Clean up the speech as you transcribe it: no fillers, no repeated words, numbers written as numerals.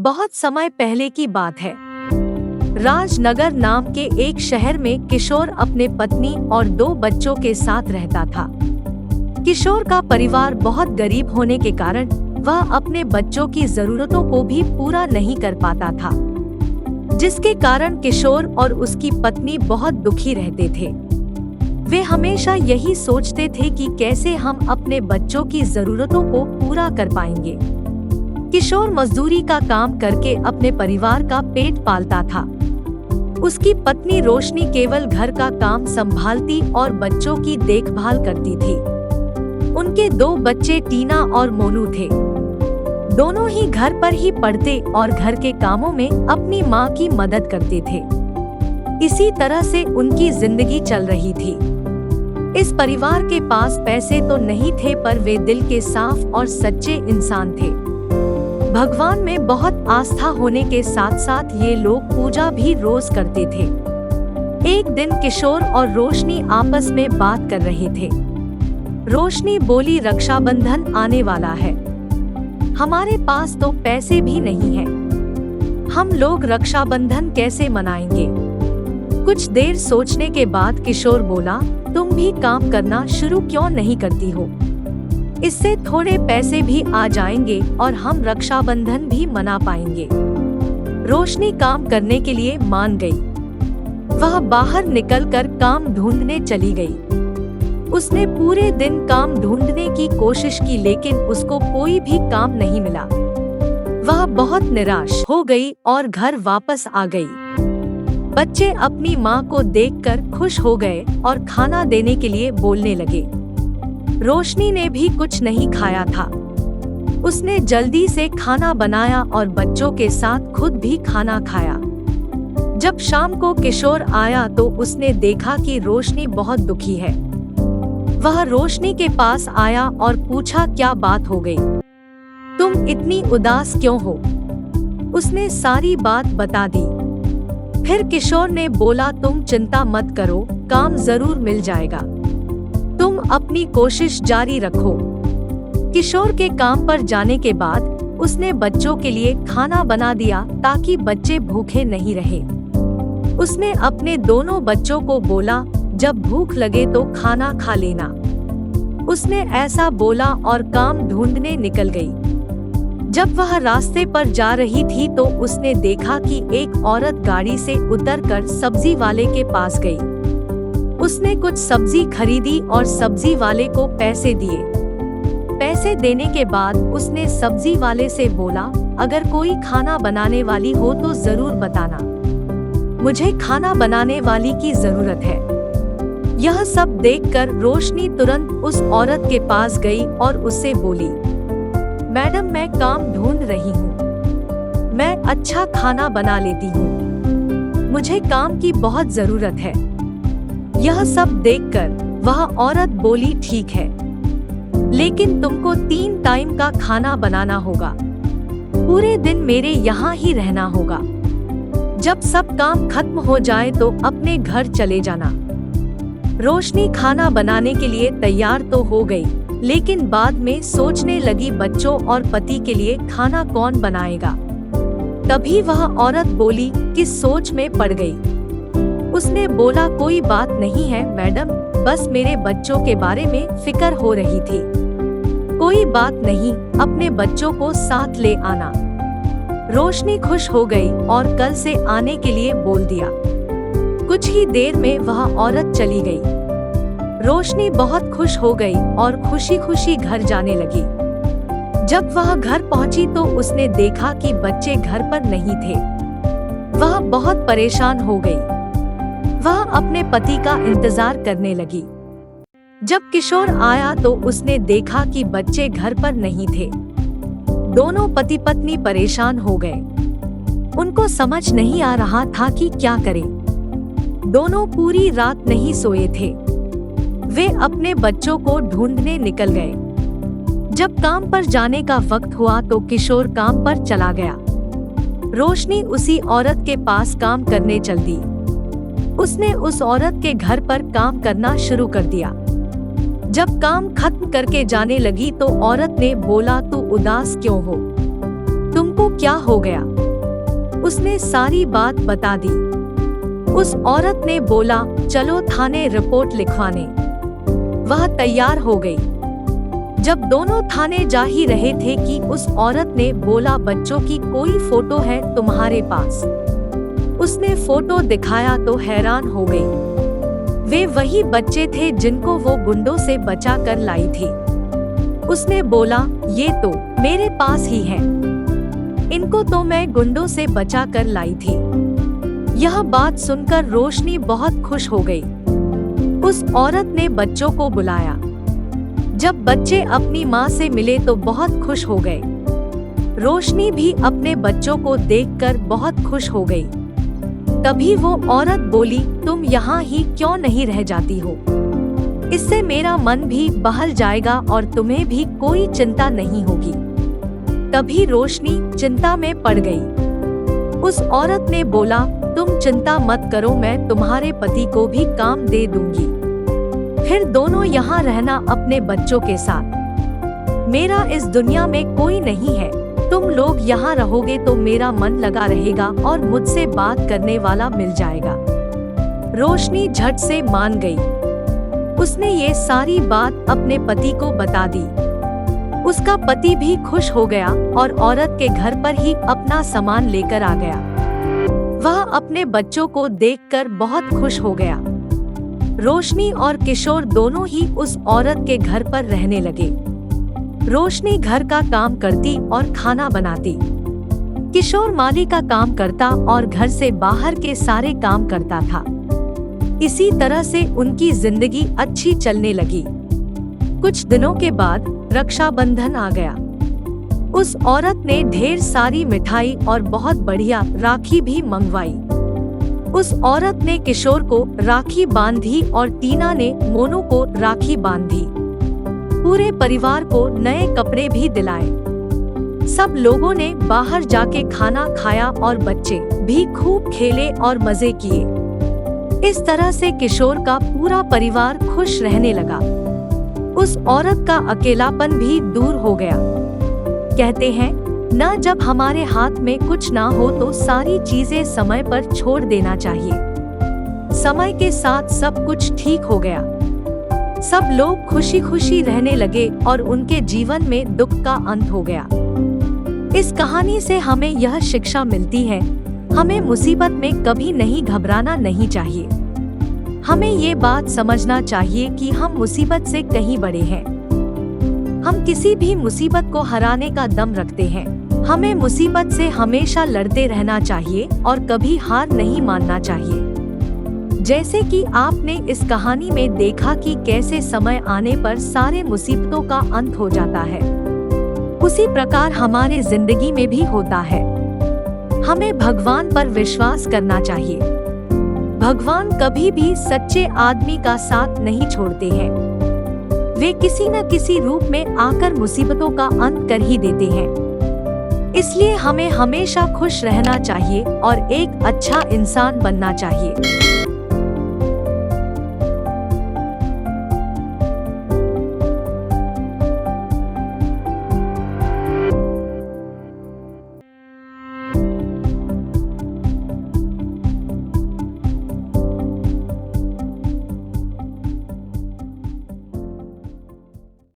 बहुत समय पहले की बात है। राजनगर नाम के एक शहर में किशोर अपने पत्नी और 2 बच्चों के साथ रहता था। किशोर का परिवार बहुत गरीब होने के कारण वह अपने बच्चों की जरूरतों को भी पूरा नहीं कर पाता था, जिसके कारण किशोर और उसकी पत्नी बहुत दुखी रहते थे। वे हमेशा यही सोचते थे कि कैसे हम अपने बच्चों की जरूरतों को पूरा कर पाएंगे। किशोर मजदूरी का काम करके अपने परिवार का पेट पालता था। उसकी पत्नी रोशनी केवल घर का काम संभालती और बच्चों की देखभाल करती थी। उनके 2 बच्चे टीना और मोनू थे। दोनों ही घर पर ही पढ़ते और घर के कामों में अपनी माँ की मदद करते थे। इसी तरह से उनकी जिंदगी चल रही थी। इस परिवार के पास पैसे तो नहीं थे, पर वे दिल के साफ और सच्चे इंसान थे। भगवान में बहुत आस्था होने के साथ साथ ये लोग पूजा भी रोज करते थे। एक दिन किशोर और रोशनी आपस में बात कर रहे थे। रोशनी बोली, रक्षाबंधन आने वाला है, हमारे पास तो पैसे भी नहीं है, हम लोग रक्षाबंधन कैसे मनाएंगे? कुछ देर सोचने के बाद किशोर बोला, तुम भी काम करना शुरू क्यों नहीं करती हो? इससे थोड़े पैसे भी आ जाएंगे और हम रक्षाबंधन भी मना पाएंगे। रोशनी काम करने के लिए मान गई। वह बाहर निकलकर काम ढूंढने चली गई। उसने पूरे दिन काम ढूंढने की कोशिश की, लेकिन उसको कोई भी काम नहीं मिला। वह बहुत निराश हो गई और घर वापस आ गई। बच्चे अपनी माँ को देखकर खुश हो गए और खाना देने के लिए बोलने लगे। रोशनी ने भी कुछ नहीं खाया था। उसने जल्दी से खाना बनाया और बच्चों के साथ खुद भी खाना खाया। जब शाम को किशोर आया तो उसने देखा कि रोशनी बहुत दुखी है। वह रोशनी के पास आया और पूछा, क्या बात हो गई? तुम इतनी उदास क्यों हो? उसने सारी बात बता दी। फिर किशोर ने बोला, तुम चिंता मत करो, काम जरूर मिल जाएगा, तुम अपनी कोशिश जारी रखो। किशोर के काम पर जाने के बाद उसने बच्चों के लिए खाना बना दिया ताकि बच्चे भूखे नहीं रहे। उसने अपने दोनों बच्चों को बोला, जब भूख लगे तो खाना खा लेना। उसने ऐसा बोला और काम ढूंढने निकल गई। जब वह रास्ते पर जा रही थी तो उसने देखा कि एक औरत गाड़ी से उतरकर सब्जी वाले के पास गई। उसने कुछ सब्जी खरीदी और सब्जी वाले को पैसे दिए। पैसे देने के बाद उसने सब्जी वाले से बोला, अगर कोई खाना बनाने वाली हो तो जरूर बताना, मुझे खाना बनाने वाली की जरूरत है। यह सब देखकर रोशनी तुरंत उस औरत के पास गई और उससे बोली, मैडम मैं काम ढूंढ रही हूँ, मैं अच्छा खाना बना लेती हूँ, मुझे काम की बहुत जरूरत है। यह सब देखकर वह औरत बोली, ठीक है, लेकिन तुमको 3 टाइम का खाना बनाना होगा, पूरे दिन मेरे यहाँ ही रहना होगा। जब सब काम खत्म हो जाए तो अपने घर चले जाना। रोशनी खाना बनाने के लिए तैयार तो हो गई, लेकिन बाद में सोचने लगी, बच्चों और पति के लिए खाना कौन बनाएगा? तभी वह औरत बोली, किस सोच में पड़ गई? उसने बोला, कोई बात नहीं है मैडम, बस मेरे बच्चों के बारे में फिक्र हो रही थी। कोई बात नहीं, अपने बच्चों को साथ ले आना। रोशनी खुश हो गई और कल से आने के लिए बोल दिया। कुछ ही देर में वह औरत चली गई। रोशनी बहुत खुश हो गई और खुशी खुशी घर जाने लगी। जब वह घर पहुंची तो उसने देखा कि बच्चे घर पर नहीं थे। वह बहुत परेशान हो गई। वह अपने पति का इंतजार करने लगी। जब किशोर आया तो उसने देखा कि बच्चे घर पर नहीं थे। दोनों पति पत्नी परेशान हो गए। उनको समझ नहीं आ रहा था कि क्या करें। दोनों पूरी रात नहीं सोए थे। वे अपने बच्चों को ढूंढने निकल गए। जब काम पर जाने का वक्त हुआ तो किशोर काम पर चला गया। रोशनी उसी औरत के पास काम करने चल दी। उसने उस औरत के घर पर काम करना शुरू कर दिया। जब काम खत्म करके जाने लगी तो औरत ने बोला, तू उदास क्यों हो? तुमको क्या हो गया? उसने सारी बात बता दी। उस औरत ने बोला, चलो थाने रिपोर्ट लिखवाने। वह तैयार हो गई। जब दोनों थाने जा ही रहे थे कि उस औरत ने बोला, बच्चों की कोई फोटो है तुम्हारे पास? उसने फोटो दिखाया तो हैरान हो गई। वे वही बच्चे थे जिनको वो गुंडों से बचा कर लाई थी। उसने बोला, ये तो मेरे पास ही हैं। इनको तो मैं गुंडों से बचा कर लाई थी। यह बात सुनकर रोशनी बहुत खुश हो गई। उस औरत ने बच्चों को बुलाया। जब बच्चे अपनी माँ से मिले तो बहुत खुश हो गए। रोशनी भी अपने बच्चों को देखकर बहुत खुश हो गई। तभी वो औरत बोली, तुम यहाँ ही क्यों नहीं रह जाती हो? इससे मेरा मन भी बहल जाएगा और तुम्हें भी कोई चिंता नहीं होगी। तभी रोशनी चिंता में पड़ गई। उस औरत ने बोला, तुम चिंता मत करो, मैं तुम्हारे पति को भी काम दे दूंगी। फिर दोनों यहाँ रहना अपने बच्चों के साथ। मेरा इस दुनिया में कोई नहीं है। तुम लोग यहाँ रहोगे तो मेरा मन लगा रहेगा और मुझसे बात करने वाला मिल जाएगा। रोशनी झट से मान गई। उसने ये सारी बात अपने पति को बता दी। उसका पति भी खुश हो गया और औरत के घर पर ही अपना सामान लेकर आ गया। वह अपने बच्चों को देखकर बहुत खुश हो गया। रोशनी और किशोर दोनों ही उस औरत के घर पर रहने लगे। रोशनी घर का काम करती और खाना बनाती। किशोर माली का काम करता और घर से बाहर के सारे काम करता था। इसी तरह से उनकी जिंदगी अच्छी चलने लगी। कुछ दिनों के बाद रक्षाबंधन आ गया। उस औरत ने ढेर सारी मिठाई और बहुत बढ़िया राखी भी मंगवाई। उस औरत ने किशोर को राखी बांधी और टीना ने मोनू को राखी बांधी। पूरे परिवार को नए कपड़े भी दिलाए। सब लोगों ने बाहर जाके खाना खाया और बच्चे भी खूब खेले और मजे किए। इस तरह से किशोर का पूरा परिवार खुश रहने लगा। उस औरत का अकेलापन भी दूर हो गया। कहते हैं न, जब हमारे हाथ में कुछ ना हो तो सारी चीजें समय पर छोड़ देना चाहिए। समय के साथ सब कुछ ठीक हो गया। सब लोग खुशी खुशी रहने लगे और उनके जीवन में दुख का अंत हो गया। इस कहानी से हमें यह शिक्षा मिलती है, हमें मुसीबत में कभी नहीं घबराना नहीं चाहिए। हमें ये बात समझना चाहिए कि हम मुसीबत से कहीं बड़े हैं। हम किसी भी मुसीबत को हराने का दम रखते हैं। हमें मुसीबत से हमेशा लड़ते रहना चाहिए और कभी हार नहीं मानना चाहिए। जैसे कि आपने इस कहानी में देखा कि कैसे समय आने पर सारे मुसीबतों का अंत हो जाता है, उसी प्रकार हमारे जिंदगी में भी होता है। हमें भगवान पर विश्वास करना चाहिए। भगवान कभी भी सच्चे आदमी का साथ नहीं छोड़ते हैं। वे किसी न किसी रूप में आकर मुसीबतों का अंत कर ही देते हैं। इसलिए हमें हमेशा खुश रहना चाहिए और एक अच्छा इंसान बनना चाहिए।